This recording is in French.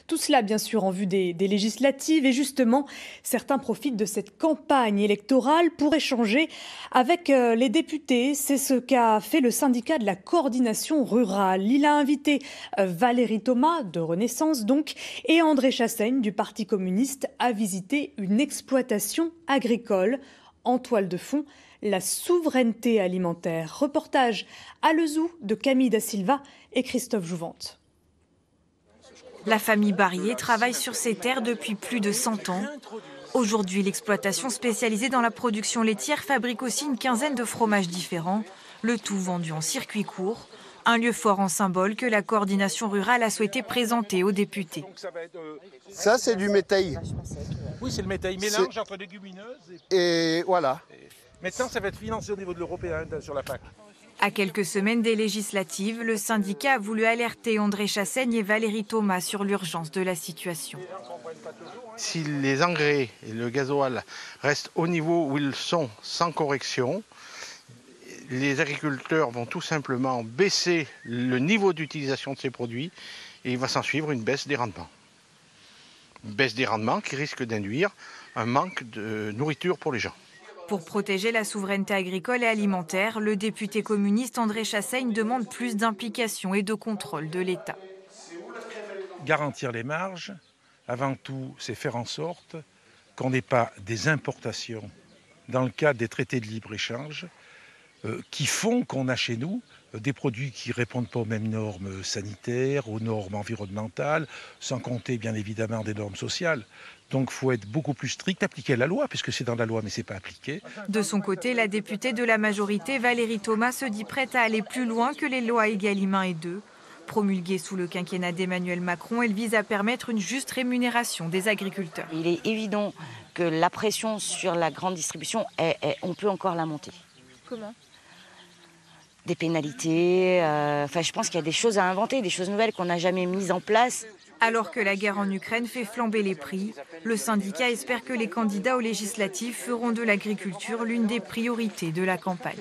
Tout cela, bien sûr, en vue des législatives. Et justement, certains profitent de cette campagne électorale pour échanger avec les députés. C'est ce qu'a fait le syndicat de la coordination rurale. Il a invité Valérie Thomas, de Renaissance donc, et André Chassaigne, du Parti communiste, à visiter une exploitation agricole. En toile de fond, la souveraineté alimentaire. Reportage à Lezou de Camille Da Silva et Christophe Jouvente. La famille Barrier travaille sur ces terres depuis plus de 100 ans. Aujourd'hui, l'exploitation spécialisée dans la production laitière fabrique aussi une quinzaine de fromages différents, le tout vendu en circuit court. Un lieu fort en symbole que la coordination rurale a souhaité présenter aux députés. Ça, c'est du métail. Oui, c'est le métail mélange entre légumineuses et voilà. Maintenant, ça va être financé au niveau de l'européen sur la PAC. À quelques semaines des législatives, le syndicat a voulu alerter André Chassaigne et Valérie Thomas sur l'urgence de la situation. Si les engrais et le gasoil restent au niveau où ils sont sans correction, les agriculteurs vont tout simplement baisser le niveau d'utilisation de ces produits et il va s'en suivre une baisse des rendements. Une baisse des rendements qui risque d'induire un manque de nourriture pour les gens. Pour protéger la souveraineté agricole et alimentaire, le député communiste André Chassaigne demande plus d'implication et de contrôle de l'État. Garantir les marges, avant tout, c'est faire en sorte qu'on n'ait pas des importations dans le cadre des traités de libre-échange qui font qu'on a chez nous des produits qui ne répondent pas aux mêmes normes sanitaires, aux normes environnementales, sans compter bien évidemment des normes sociales. Donc il faut être beaucoup plus strict, appliquer la loi, puisque c'est dans la loi mais ce n'est pas appliqué. De son côté, la députée de la majorité, Valérie Thomas, se dit prête à aller plus loin que les lois Egalim 1 et 2. Promulguée sous le quinquennat d'Emmanuel Macron, elle vise à permettre une juste rémunération des agriculteurs. Il est évident que la pression sur la grande distribution, on peut encore la monter. Comment ? Des pénalités, je pense qu'il y a des choses à inventer, des choses nouvelles qu'on n'a jamais mises en place. Alors que la guerre en Ukraine fait flamber les prix, le syndicat espère que les candidats aux législatives feront de l'agriculture l'une des priorités de la campagne.